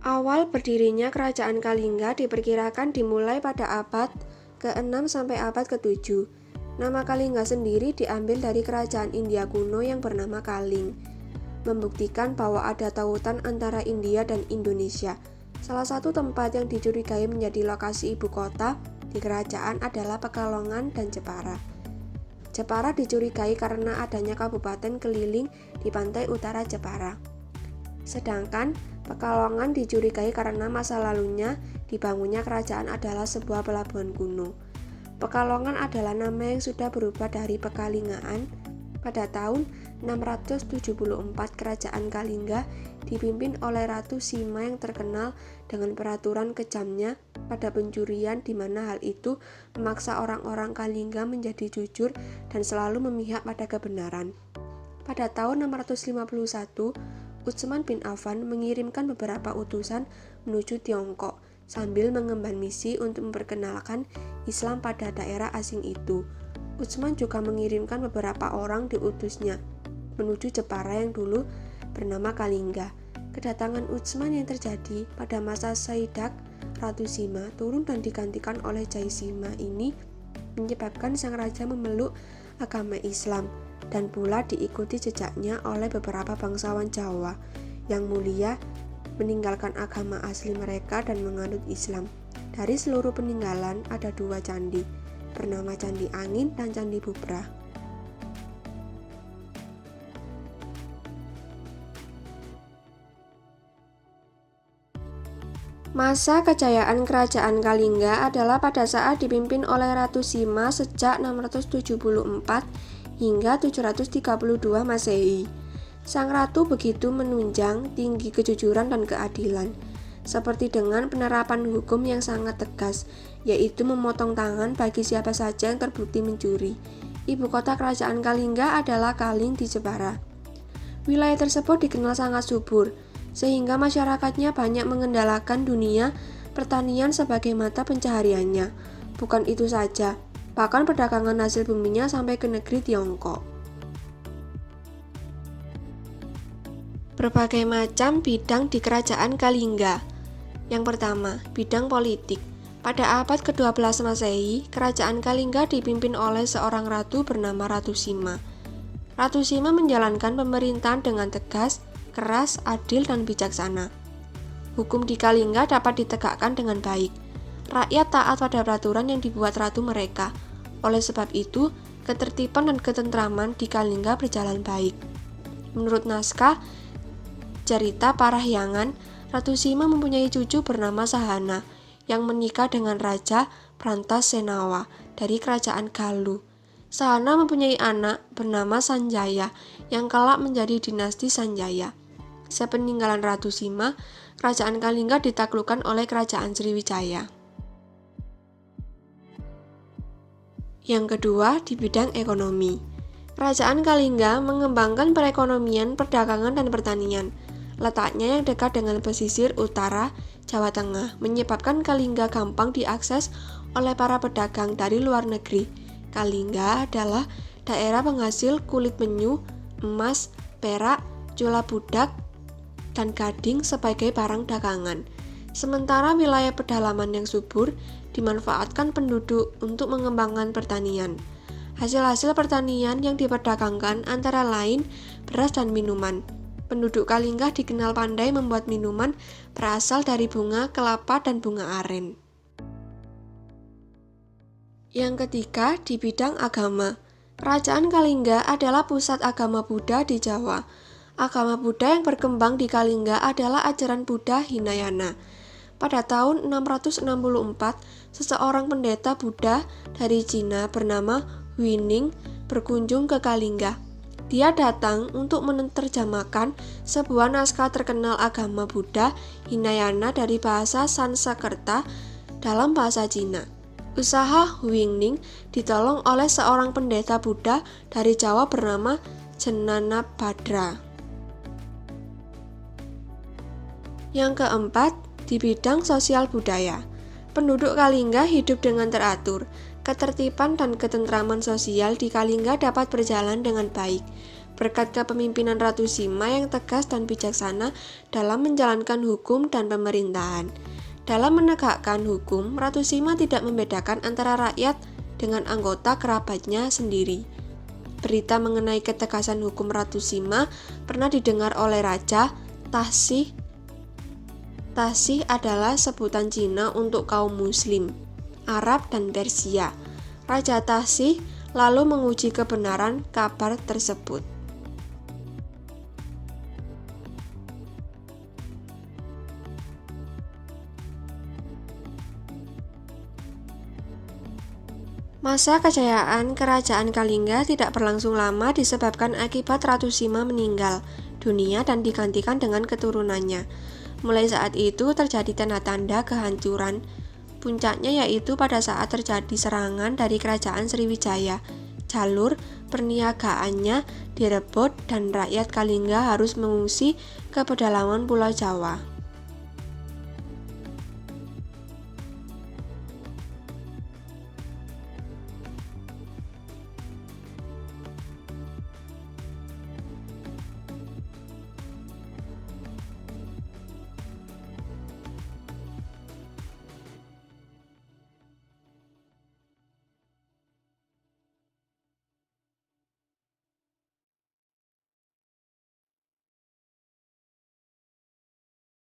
Awal berdirinya Kerajaan Kalingga diperkirakan dimulai pada abad ke-6 sampai abad ke-7. Nama Kalingga sendiri diambil dari kerajaan India kuno yang bernama Kaling, membuktikan bahwa ada tautan antara India dan Indonesia. Salah satu tempat yang dicurigai menjadi lokasi ibu kota di kerajaan adalah Pekalongan dan Jepara. Jepara dicurigai karena adanya kabupaten keliling di pantai utara Jepara. Sedangkan Pekalongan dicurigai karena masa lalunya dibangunnya kerajaan adalah sebuah pelabuhan kuno. Pekalongan adalah nama yang sudah berubah dari Pekalingaan. Pada tahun 674 Kerajaan Kalingga dipimpin oleh Ratu Sima yang terkenal dengan peraturan kejamnya pada pencurian, di mana hal itu memaksa orang-orang Kalingga menjadi jujur dan selalu memihak pada kebenaran. Pada tahun 651, Utsman bin Affan mengirimkan beberapa utusan menuju Tiongkok sambil mengemban misi untuk memperkenalkan Islam pada daerah asing itu. Utsman juga mengirimkan beberapa orang diutusnya menuju Jepara yang dulu bernama Kalingga. Kedatangan Utsman yang terjadi pada masa Saidak Ratu Sima turun dan digantikan oleh Jaisima ini menyebabkan sang raja memeluk agama Islam dan pula diikuti jejaknya oleh beberapa bangsawan Jawa yang mulia meninggalkan agama asli mereka dan menganut Islam. Dari seluruh peninggalan ada 2 candi, bernama Candi Angin dan Candi Bubrah. Masa kejayaan Kerajaan Kalingga adalah pada saat dipimpin oleh Ratu Sima sejak 674 hingga 732 Masehi. Sang ratu begitu menunjang tinggi kejujuran dan keadilan, seperti dengan penerapan hukum yang sangat tegas, yaitu memotong tangan bagi siapa saja yang terbukti mencuri. Ibu kota Kerajaan Kalingga adalah Kaling di Jepara. Wilayah tersebut dikenal sangat subur, sehingga masyarakatnya banyak mengendalikan dunia pertanian sebagai mata pencahariannya. Bukan itu saja, bahkan perdagangan hasil buminya sampai ke negeri Tiongkok. Berbagai macam bidang di Kerajaan Kalingga. Yang pertama, bidang politik. Pada abad ke-12 Masehi, Kerajaan Kalingga dipimpin oleh seorang ratu bernama Ratu Sima. Ratu Sima menjalankan pemerintahan dengan tegas, keras, adil, dan bijaksana. Hukum di Kalingga dapat ditegakkan dengan baik. Rakyat taat pada peraturan yang dibuat ratu mereka. Oleh sebab itu, ketertiban dan ketentraman di Kalingga berjalan baik. Menurut naskah cerita Parahyangan, Ratu Sima mempunyai cucu bernama Sahana yang menikah dengan Raja Prantasenawa dari Kerajaan Galuh. Sahana mempunyai anak bernama Sanjaya yang kelak menjadi dinasti Sanjaya. Sepeninggalan Ratu Sima, Kerajaan Kalingga ditaklukkan oleh Kerajaan Sriwijaya. Yang kedua, di bidang ekonomi. Kerajaan Kalingga mengembangkan perekonomian, perdagangan, dan pertanian. Letaknya yang dekat dengan pesisir utara Jawa Tengah menyebabkan Kalingga gampang diakses oleh para pedagang dari luar negeri. Kalingga adalah daerah penghasil kulit penyu, emas, perak, jula budak, dan gading sebagai barang dagangan. Sementara wilayah pedalaman yang subur dimanfaatkan penduduk untuk mengembangkan pertanian. Hasil-hasil pertanian yang diperdagangkan antara lain beras dan minuman. Penduduk Kalingga dikenal pandai membuat minuman berasal dari bunga kelapa dan bunga aren. Yang ketiga, di bidang agama. Kerajaan Kalingga adalah pusat agama Buddha di Jawa. Agama Buddha yang berkembang di Kalingga adalah ajaran Buddha Hinayana. Pada tahun 664, seseorang pendeta Buddha dari Cina bernama Huining berkunjung ke Kalingga. Dia datang untuk menerjemahkan sebuah naskah terkenal agama Buddha Hinayana dari bahasa Sanskerta dalam bahasa Cina. Usaha Huining ditolong oleh seorang pendeta Buddha dari Jawa bernama Jnanabhadra. Yang keempat, di bidang sosial budaya. Penduduk Kalingga hidup dengan teratur. Ketertiban dan ketentraman sosial di Kalingga dapat berjalan dengan baik. berkat kepemimpinan Ratu Sima yang tegas dan bijaksana dalam menjalankan hukum dan pemerintahan. Dalam menegakkan hukum, Ratu Sima tidak membedakan antara rakyat dengan anggota kerabatnya sendiri. Berita mengenai ketegasan hukum Ratu Sima pernah didengar oleh Raja Taxih. Taxih adalah sebutan Cina untuk kaum Muslim, Arab, dan Persia. Raja Taxih lalu menguji kebenaran kabar tersebut. Masa kejayaan Kerajaan Kalingga tidak berlangsung lama disebabkan akibat Ratu Sima meninggal dunia dan digantikan dengan keturunannya. Mulai saat itu terjadi tanda-tanda kehancuran. Puncaknya yaitu pada saat terjadi serangan dari Kerajaan Sriwijaya. Jalur perniagaannya direbut dan rakyat Kalingga harus mengungsi ke pedalaman Pulau Jawa.